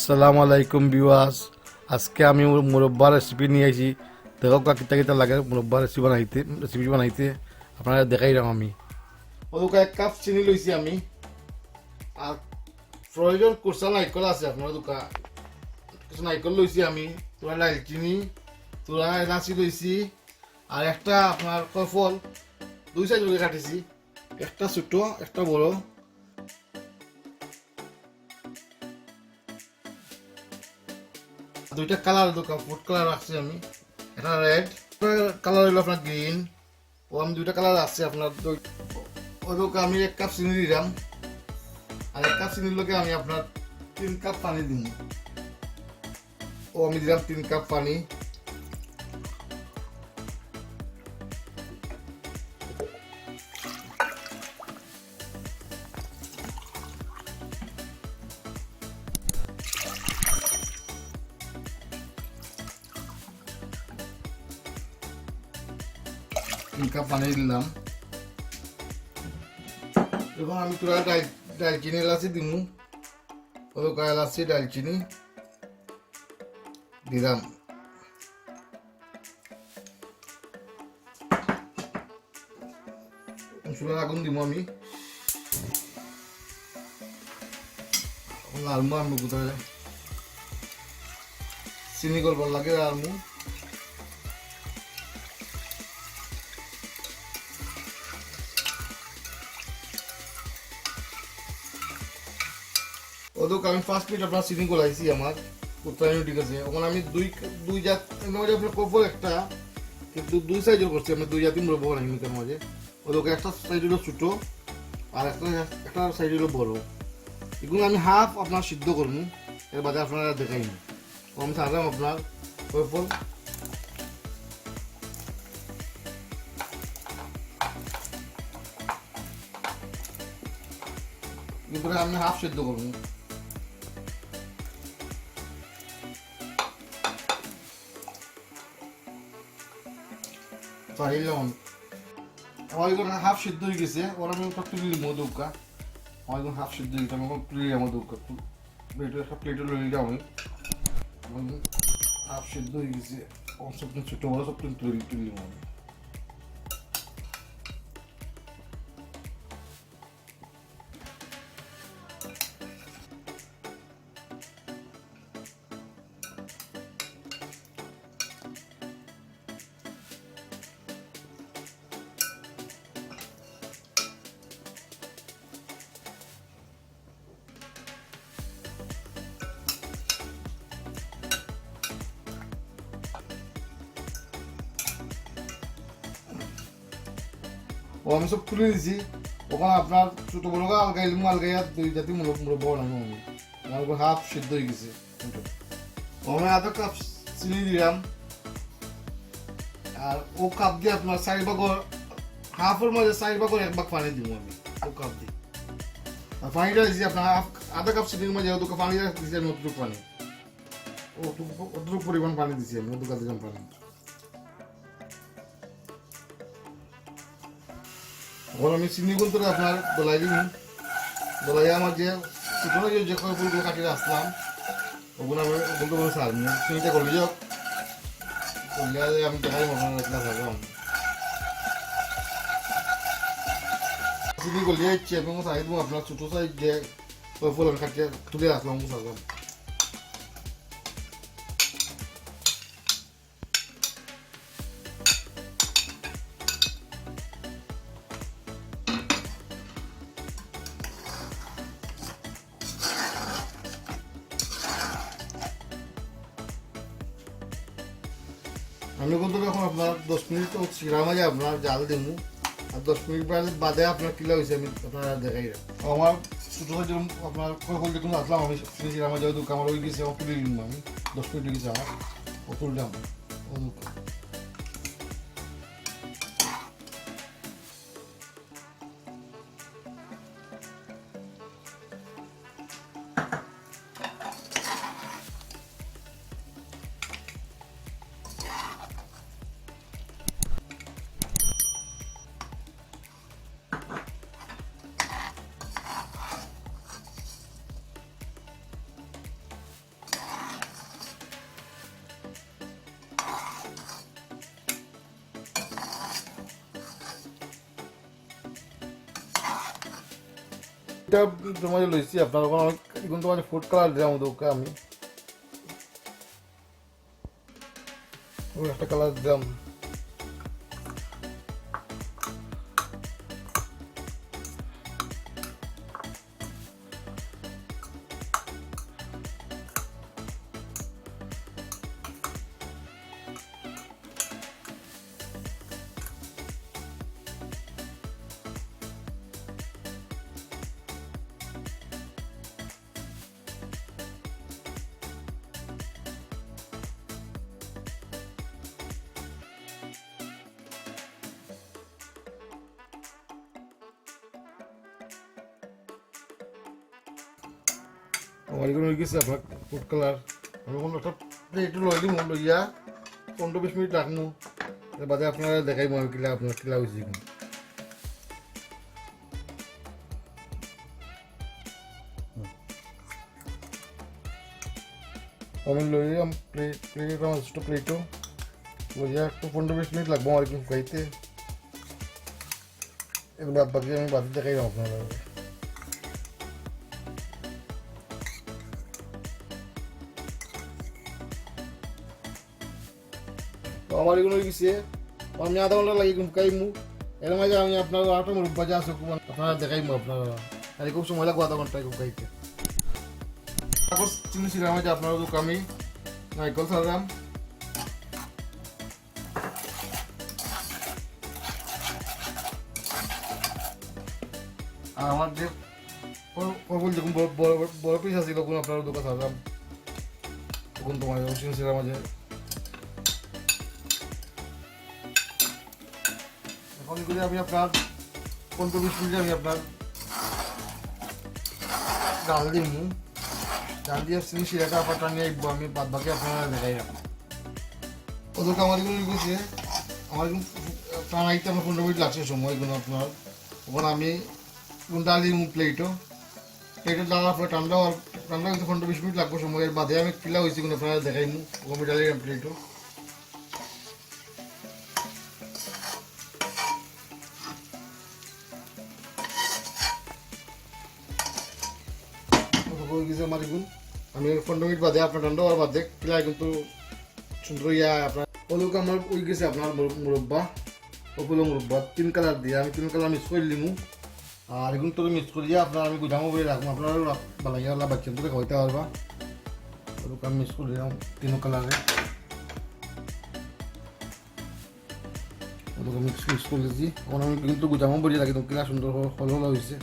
আসসালামু আলাইকুম ভিউয়ার্স। আজকে আমি মুরব্বা রেসিপি নিয়ে আইছি। দেখো কিতা কিতা লাগে মুরব্বা রেসিপি বানাইতে আপনারা দেখাইলাম আমি। ওদুকা 1 কাপ চিনি লইছি আমি, আর প্রয়োজন কুরসা নাইকল আছে আপনার দুকা কিছু নাইকল লইছি আমি, তোরা লালচিনি, তোরা এলাচি লইছি, আর একটা আপনার কফল 2 সাইজ করে কাটিছি, একটা ছোট একটা বড়। দুইটা কালার দোকান ফুড কালার রাখছি আমি, এটা রেড কালার হইলো আপনার গ্রিন। ও আমি দুইটা কালার রাখছি আপনার। ওদেরকে আমি 1 কাপ চিনি দিলাম, আর 1 কাপ চিনির লোকে আমি আপনার 3 কাপ পানি দিব। ও আমি দিলাম 3 কাপ পানি। কাপ পানি দিলাম। এখন আমি তোরা ডালচিনি এলাচি দিমু, ওদুকা এলাচি ডালচিনি দিলাম। চুলার আগুন দিব আমি, আলমু আমি কোথায় চিনি করবার লাগে আলমু। ওদুক আমি 5 মিনিট আপনার চিনি গলাইছি আমার কোথায় ঠিক আছে। ওখানে আমি দুই জাত আপনার কপর একটা, কিন্তু 2 সাইজের করছি আমি, 2 জাতি মুরব্বা বানাই মিটার মাঝে। ওদুকে একটা সাইড হলো ছোট, আর একটা সাইড হলো বড়। এগুলো আমি হাফ আপনার সিদ্ধ করবো, এর বাদে আপনারা দেখাই নি। আমি ছাড়লাম আপনার কপর, কিন্তু আমি হাফ সিদ্ধ করবো। আমার এগুলো হাফ সিদ্ধ হয়ে গেছে, ওরা আমি তুলি মধুকা। আমার এগুলো হাফ সিদ্ধ হয়ে গেছে, আমি তুলি মধুকা একটা প্লেটে লই নিলাম আমি। হাফ সিদ্ধ হয়ে গেছে, সব ছোট বড় সব তুলি আমি। ও আমি সব তুলে দিয়েছি। ওখানে আপনার ছোট বড় আলগাইয়া 2 জাতি মুরব্বা বানাবো আমি। আমার হাফ সিদ্ধ হয়ে গেছে। আমি 1/2 কাপ চিনি দিলাম, আর ও কাপ দিয়ে আপনার 4 ভাগ, হাফের মধ্যে 4 ভাগের 1 ভাগ পানি দিব আমি ও কাপ দিয়ে। আর পানিটা দিয়েছি আপনার 1/2 কাপ চিনির মধ্যে ওটুকু পানি দিয়েছি আমি, অতটুকু পানি, অতটুকু পরিমাণ পানি দিয়েছি আমি, অতটুকু দিলাম পানি। এখন আমি চিনি গুলো আপনার গলাই দিন, গলাই আমার যে ছোটো যে ফুলগুলো কাটিয়ে আসলাম ওগুলো আমি ওগুলো সার চিনিটা গলি যাক, আমি দেখাই আপনার ভাবলাম চিনি গলিয়ে যাচ্ছি এবং সাইড আপনার ছোটো সাইজ যে ফুল আমি কাটিয়ে তুলে আসলাম সারলাম। আমি কিন্তু এখন আপনার 10 মিনিট শিরা মাঝে আপনার জাল দিব, আর 10 মিনিট বাদে আপনার কিলা হয়েছে আমি আপনারা দেখাই। আমার ছোটো যেরকম আপনার কখন দেখুন আসলাম আমি শিরা মাঝে আমার ওই গেছে, আমার তুলে নিলাম আমি, 10 মিনিট গেছে আমার, ও তুললাম ও। এটা তোমার লইছি আপনার এখন তোমার ফুড কালার দিলাম ওকে আমি একটা কালার দিলাম। আমার এগুলো হয়ে গেছে আপনার ফুড কালার। আমি কোনো একটা প্লেট লইলি লইয়া 15-20 মিনিট রাখবো, বাদে আপনারা দেখাইবো আমি কিলা আপনার কিলা হয়েছে এখন। আমি লইলাম প্লেট আমার ছোটো প্লেটও লইয়া একটু 15-20 মিনিট লাগবো আমার কিন্তু খাইতে। এর বাদ বাকি আমি বাদে দেখাইলাম আপনারা। তো আমার এগুলো গেছে আমি আধা ঘন্টা লাগে খাইমু। এর মাঝে আমি আপনার আটা মুরব্বা যা আছে আপনারা দেখাইমু আপনারা, আর খুব সময় লাগবো আধা ঘন্টা খুব খাইতে। তারপর চিনি ছিলাম যে আপনার আমি নারকেল ছাড়লাম, আর আমার যে যখন বড় পিস আছে তখন আপনার দোকান ছাড়লাম, তখন তোমার চিনি ছিলাম মাঝে। এখন এগুলি আমি আপনার 15-20 মিনিট আমি আপনার ডাল দিব, ডাল দিয়ে চিনি শিরাটা আপনার টানিয়ে আসবো আমি বাদ বাকি আপনারা দেখাই রাখবো। ওদেরকে আমার এগুলো গেছে আমার টানাইতে আমার 15 মিনিট লাগছে সময় এগুলো আপনার। ওখানে আমি ডাল দিই প্লেটও ডাল আপনার ঠান্ডা কিন্তু 15-20 মিনিট লাগবে সময়ের বাদে আমি কিলা হয়েছি কিন্তু আপনারা দেখাইমু ওখানে ডালের প্লেটও। আমার এগুন আমি 15 মিনিট বাদে আপনার ঠান্ডা হওয়ার বাদে কিলা কিন্তু সুন্দর ইয়া আপনার ওগুলোকে আমার ওই গেছে আপনার মুরব্বা ওগুলো মুরব্বা 3 কালার দিয়ে আমি 3 কালার মিক্স করে নিমু। আর এগুলো তো মিক্স করিয়া আপনার আমি গুজামো বলে রাখবো, আপনারা বালাইয়া বাচ্চা তোকে খাইতে পারবা। ওগুলোকে আমি মিক্স করে দিলাম 3 কালারে, ওগুলোকে মিক্স করে দিয়েছি। এখন আমি কিন্তু গুজামো বলে রাখি তো কিলা সুন্দর হল হয়েছে।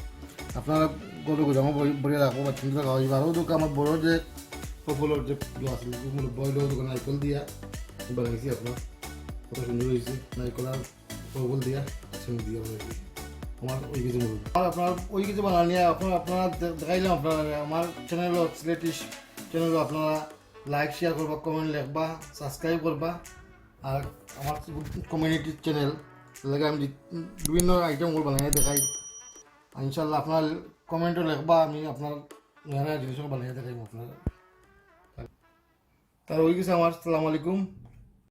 আপনারা গরু গুজামো বলে রাখবো বাচ্চা তোকে খাওয়াইবা। আর ওদেরকে আমার বড় যে ফলের যে আছে বয়ল দোকান নারকেল দিয়া বানাইছি আপনার কত সুন্দর হয়েছে, নারকেল আর ফল দিয়া চিনি দিয়া বানাইছি আমার ওই কিছু বলুন। আর আপনার ওই কিছু বানানি আপনারা দেখাইলাম। আপনারা আমার চ্যানেল সিলেটিশ চ্যানেল আপনারা লাইক শেয়ার করবা, কমেন্ট লিখবা, সাবস্ক্রাইব করবা। আর আমার কমিউনিটি চ্যানেল লাগে আমি বিভিন্ন আইটেমগুলো বানিয়ে দেখাই। ইনশাল্লাহ আপনার কমেন্টও লিখবা, আমি আপনার জিনিসগুলো বানিয়ে দেখাইব আপনার। তার ওই কিছু আমার আসসালামু আলাইকুম।